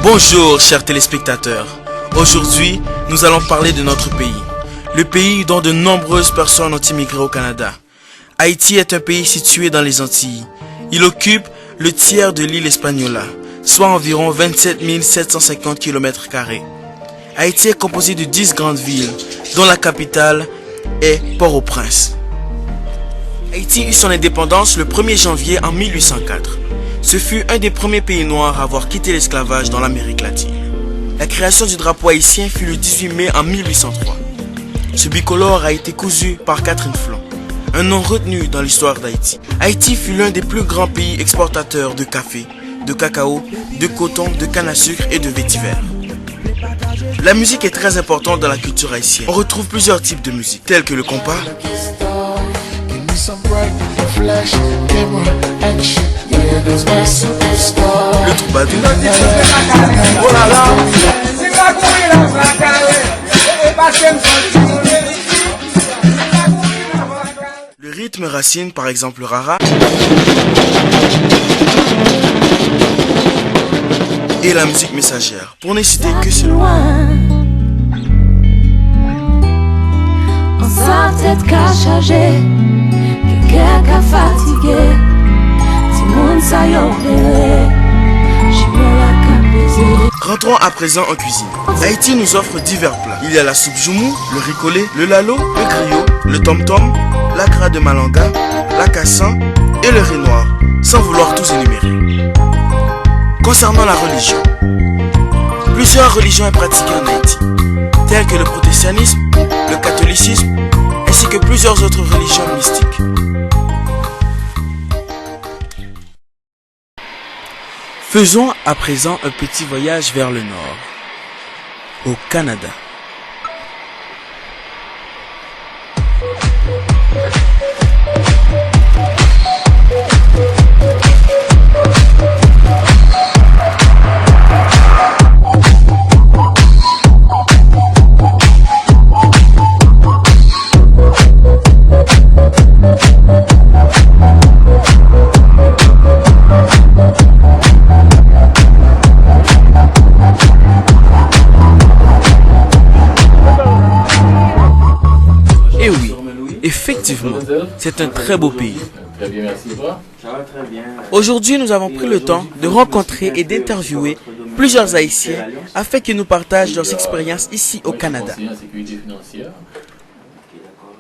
Bonjour chers téléspectateurs, aujourd'hui nous allons parler de notre pays, le pays dont de nombreuses personnes ont immigré au Canada. Haïti est un pays situé dans les Antilles. Il occupe le tiers de l'île Hispaniola, soit environ 27 750 km². Haïti est composé de 10 grandes villes, dont la capitale est Port-au-Prince. Haïti eut son indépendance le 1er janvier en 1804. Ce fut un des premiers pays noirs à avoir quitté l'esclavage dans l'Amérique latine. La création du drapeau haïtien fut le 18 mai en 1803. Ce bicolore a été cousu par Catherine Flon, un nom retenu dans l'histoire d'Haïti. Haïti fut l'un des plus grands pays exportateurs de café, de cacao, de coton, de canne à sucre et de vétiver. La musique est très importante dans la culture haïtienne. On retrouve plusieurs types de musique, tels que le compas, le troubadour, le rythme racine, par exemple le rara, et la musique messagère, pour ne citer que cela. En sa tête qu'a chargé, quelqu'un qu'a fatigué, si moun sa yon pléré, j'me la capézé. Rentrons à présent en cuisine. Haïti nous offre divers plats. Il y a la soupe joumou, le ricolé, le lalo, le griot, le tom-tom, la cra de malanga, la cassan et le riz noir, sans vouloir tous énumérer. Concernant la religion, plusieurs religions sont pratiquées en Haïti, telles que le protestantisme, le catholicisme, ainsi que plusieurs autres religions mystiques. Faisons à présent un petit voyage vers le nord, au Canada. Et oui, effectivement, c'est un très beau pays. Très bien, merci toi. Ça va très bien. Aujourd'hui, nous avons pris le temps de rencontrer et d'interviewer plusieurs Haïtiens afin qu'ils nous partagent leurs expériences ici au Canada. Conseiller en sécurité financière. Ok, d'accord.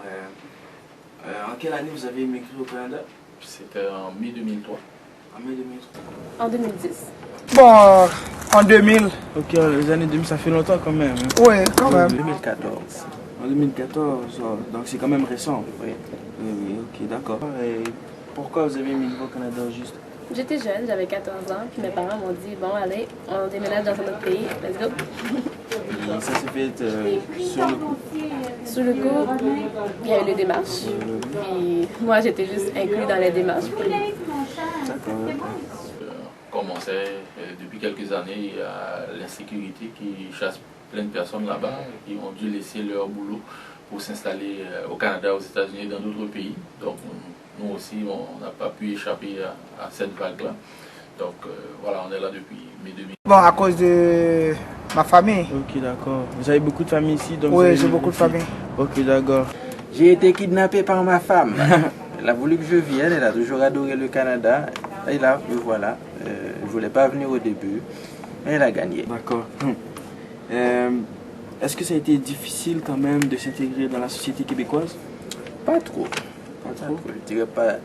En quelle année vous avez immigré au Canada? C'était en mai 2003. En mai 2003. En 2010. Bon, en 2000, Ok, les années 2000, ça fait longtemps quand même. oui, quand même. 2014. En 2014, donc c'est quand même récent. Oui. Oui, ok, d'accord. Et pourquoi vous avez immigré au Canada juste? J'étais jeune, j'avais 14 ans, puis mes parents m'ont dit bon, allez, on déménage dans un autre pays, let's go. Et ça s'est fait sur le coup. Sur le coup, il y a eu les démarches, puis moi j'étais juste inclus dans les démarches. D'accord. Commençait depuis quelques années, il y a l'insécurité qui chasse plein de personnes là-bas qui ont dû laisser leur boulot pour s'installer au Canada, aux États-Unis et dans d'autres pays. Donc nous aussi, on n'a pas pu échapper à cette vague-là. Donc voilà, on est là depuis mai 2000. Bon, à cause de ma famille. Ok, d'accord. Vous avez beaucoup de famille ici, donc Oui, j'ai beaucoup de famille. Ok, d'accord. J'ai été kidnappé par ma femme. Elle a voulu que je vienne, elle a toujours adoré le Canada. Et là, me voilà. Je ne voulais pas venir au début, mais elle a gagné. D'accord. Est-ce que ça a été difficile quand même de s'intégrer dans la société québécoise? Pas trop. Je dirais pas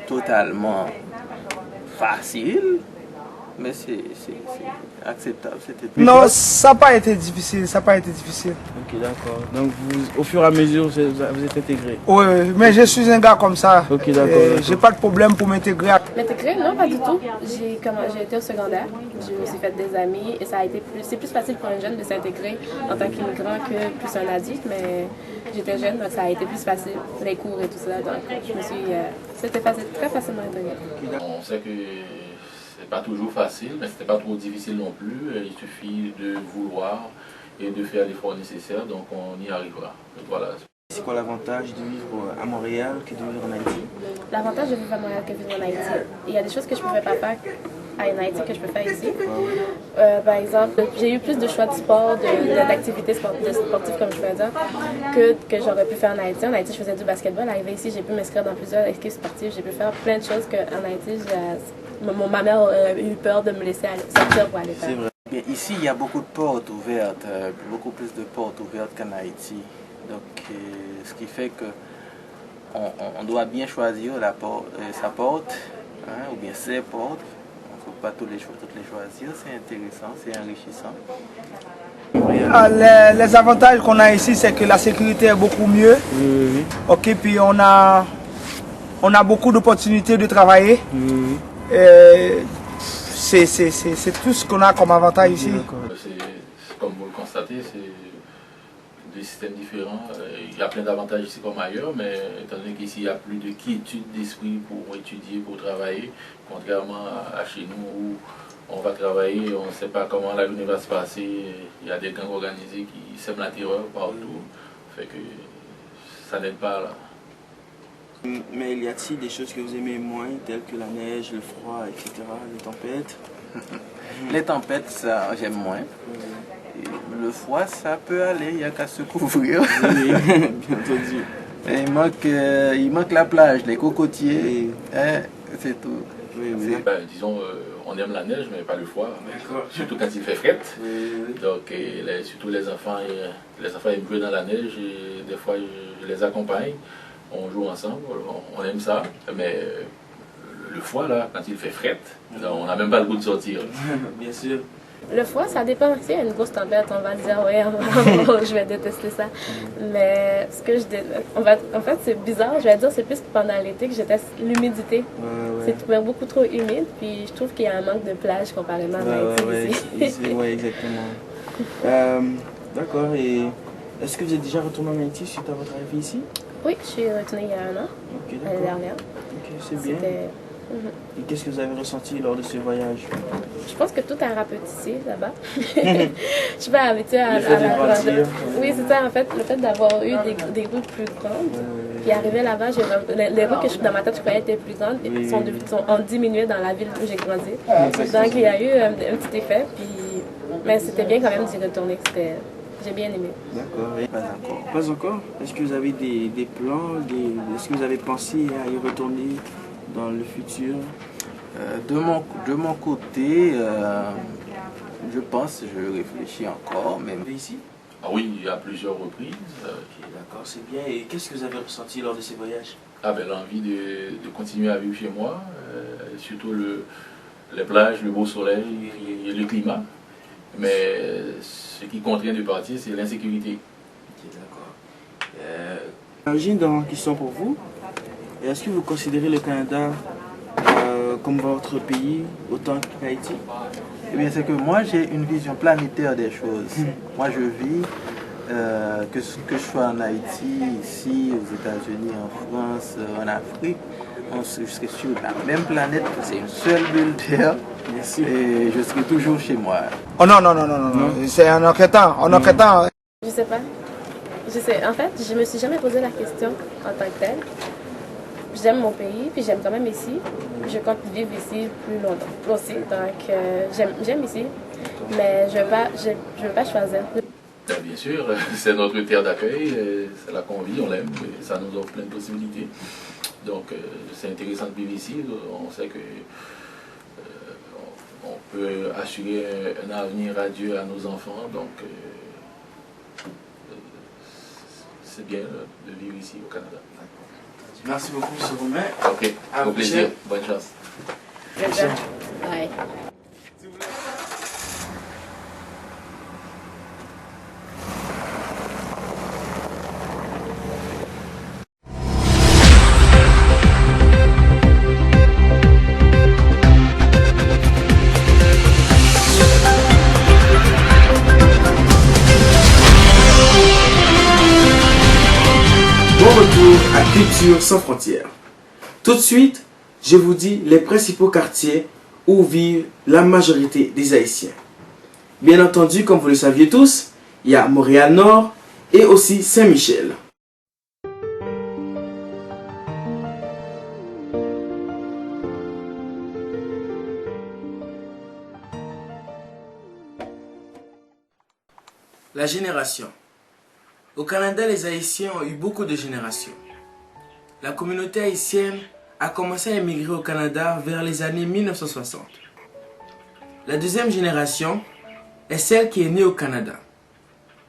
totalement facile, mais c'est acceptable. Non, ça n'a pas été difficile, ça n'a pas été difficile. Ok, d'accord. Donc vous, au fur et à mesure, vous êtes intégré. Oui, mais je suis un gars comme ça. Ok, d'accord. J'ai pas de problème pour m'intégrer. M'intégrer, non, pas du tout. J'ai été au secondaire, je me suis fait des amis, et ça a été c'est plus facile pour un jeune de s'intégrer en tant qu'immigrant que plus un adulte, mais j'étais jeune, donc ça a été plus facile, les cours et tout ça, donc je me suis, c'était très facilement intégré. On sait que c'est pas toujours facile, mais c'était pas trop difficile non plus. Il suffit de vouloir et de faire l'effort nécessaire, donc on y arrivera. Donc voilà. C'est quoi l'avantage de vivre à Montréal que de vivre en Haïti? L'avantage de vivre à Montréal que de vivre en Haïti, il y a des choses que je ne pouvais pas faire en Haïti que je peux faire ici. Par exemple, j'ai eu plus de choix de sport, d'activités sportives, comme je peux dire, que j'aurais pu faire en Haïti. En Haïti, je faisais du basketball. Arrivé ici, j'ai pu m'inscrire dans plusieurs équipes sportives. J'ai pu faire plein de choses qu'en Haïti, ma mère aurait eu peur de me laisser sortir pour aller faire. C'est vrai. Bien, ici, il y a beaucoup de portes ouvertes, beaucoup plus de portes ouvertes qu'en Haïti. Donc, ce qui fait que on doit bien choisir sa porte, hein, ou bien ses portes. On ne faut pas toutes les choisir. C'est intéressant, c'est enrichissant. Les avantages qu'on a ici, c'est que la sécurité est beaucoup mieux. Ok, puis on a beaucoup d'opportunités de travailler. C'est tout ce qu'on a comme avantage ici. Comme vous le constatez, c'est des systèmes différents. Il y a plein d'avantages ici comme ailleurs, mais étant donné qu'ici il y a plus de quiétude d'esprit pour étudier, pour travailler, contrairement à chez nous où on va travailler, on ne sait pas comment la journée va se passer, il y a des gangs organisés qui sèment la terreur partout, fait que ça n'aide pas là. Mais y a-t-il des choses que vous aimez moins, telles que la neige, le froid, etc., les tempêtes? Les tempêtes, ça j'aime moins. Le froid, ça peut aller, il n'y a qu'à se couvrir. Oui, bien entendu. Et il manque la plage, les cocotiers, hein, c'est tout. Oui, oui. Ben, disons, on aime la neige, mais pas le froid. Surtout quand il fait fret. Oui. Donc, surtout les enfants aiment jouer dans la neige. Et des fois, je les accompagne. On joue ensemble, on aime ça. Mais le froid, là, quand il fait fret, on n'a même pas le goût de sortir. Bien sûr. Le froid, ça dépend. S'il y a une grosse tempête, on va dire, oui, je vais détester ça. Mais ce que en fait, c'est bizarre, je vais dire, c'est plus pendant l'été que je déteste l'humidité. C'est beaucoup trop humide, puis je trouve qu'il y a un manque de plage comparément à Haïti ici. Oui, exactement. D'accord, et est-ce que vous êtes déjà retourné en Haïti suite à votre arrivée ici? Oui, je suis retournée il y a un an, l'année dernière. Ok, c'est bien. Et qu'est-ce que vous avez ressenti lors de ce voyage? Je pense que tout a rapetissé là-bas. Je suis pas habituée à la Oui, c'est ça, en fait, le fait d'avoir eu des rues plus grandes. Puis arrivé là-bas, les rues que dans ma tête je croyais étaient plus grandes ont diminué dans la ville où j'ai grandi. Donc il y a eu un petit effet, mais c'était bien quand même d'y retourner. J'ai bien aimé. D'accord. Pas encore? Est-ce que vous avez des plans? Est-ce que vous avez pensé à y retourner dans le futur? De mon côté, je réfléchis encore, même Ici? Ah oui, il y a plusieurs reprises. Ok, d'accord, c'est bien. Et qu'est-ce que vous avez ressenti lors de ces voyages? Ah ben, l'envie de continuer à vivre chez moi, surtout les plages, le beau soleil et le climat. Mais ce qui contraint de partir, c'est l'insécurité. Ok, d'accord. J'ai une question pour vous. Est-ce que vous considérez le Canada comme votre pays autant qu'Haïti? Eh bien, c'est que moi, j'ai une vision planétaire des choses. Moi, je vis, que je sois en Haïti, ici, aux États-Unis, en France, en Afrique, je serai sur la même planète, c'est une seule bulle Terre, et je serai toujours chez moi. Oh non. C'est un inquiétant. Je sais pas. En fait, je me suis jamais posé la question en tant que telle. J'aime mon pays, puis j'aime quand même ici. Je compte vivre ici plus longtemps aussi. Donc, j'aime ici, mais je veux pas choisir. Bien sûr, c'est notre terre d'accueil, c'est là qu'on vit, on l'aime, et ça nous offre plein de possibilités. Donc, c'est intéressant de vivre ici. On sait que on peut assurer un avenir radieux à nos enfants. Donc, c'est bien de vivre ici au Canada. Merci beaucoup, M. Romain. Ok, au plaisir. Bonne chance. Bye. Retour à Culture sans frontières. Tout de suite, je vous dis les principaux quartiers où vivent la majorité des Haïtiens. Bien entendu, comme vous le saviez tous, il y a Montréal-Nord et aussi Saint-Michel. La génération. Au Canada, les Haïtiens ont eu beaucoup de générations. La communauté haïtienne a commencé à émigrer au Canada vers les années 1960. La deuxième génération est celle qui est née au Canada,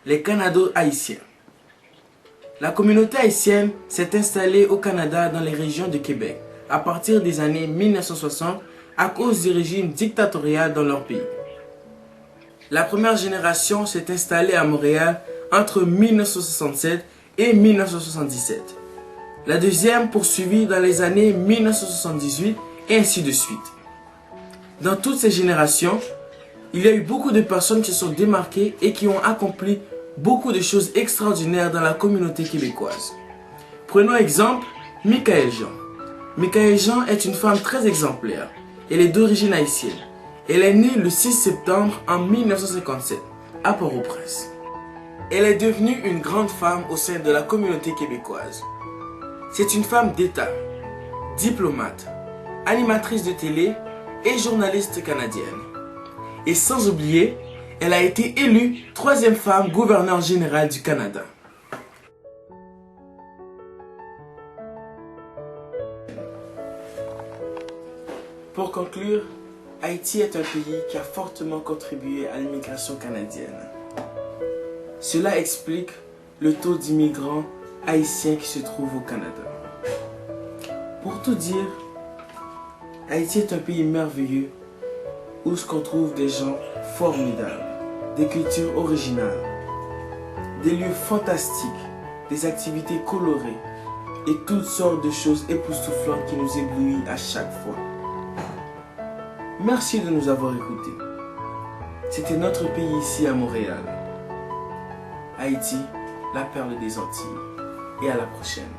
les Canado-Haïtiens. La communauté haïtienne s'est installée au Canada dans les régions de Québec à partir des années 1960 à cause du régime dictatorial dans leur pays. La première génération s'est installée à Montréal entre 1967 et 1977. La deuxième poursuivit dans les années 1978 et ainsi de suite. Dans toutes ces générations, il y a eu beaucoup de personnes qui se sont démarquées et qui ont accompli beaucoup de choses extraordinaires dans la communauté québécoise. Prenons exemple Michaëlle Jean. Michaëlle Jean est une femme très exemplaire. Elle est d'origine haïtienne. Elle est née le 6 septembre en 1957 à Port-au-Prince. Elle est devenue une grande femme au sein de la communauté québécoise. C'est une femme d'État, diplomate, animatrice de télé et journaliste canadienne. Et sans oublier, elle a été élue 3e femme gouverneure générale du Canada. Pour conclure, Haïti est un pays qui a fortement contribué à l'immigration canadienne. Cela explique le taux d'immigrants haïtiens qui se trouvent au Canada. Pour tout dire, Haïti est un pays merveilleux où on trouve des gens formidables, des cultures originales, des lieux fantastiques, des activités colorées et toutes sortes de choses époustouflantes qui nous éblouissent à chaque fois. Merci de nous avoir écoutés. C'était notre pays ici à Montréal. Haïti, la perle des Antilles. Et à la prochaine.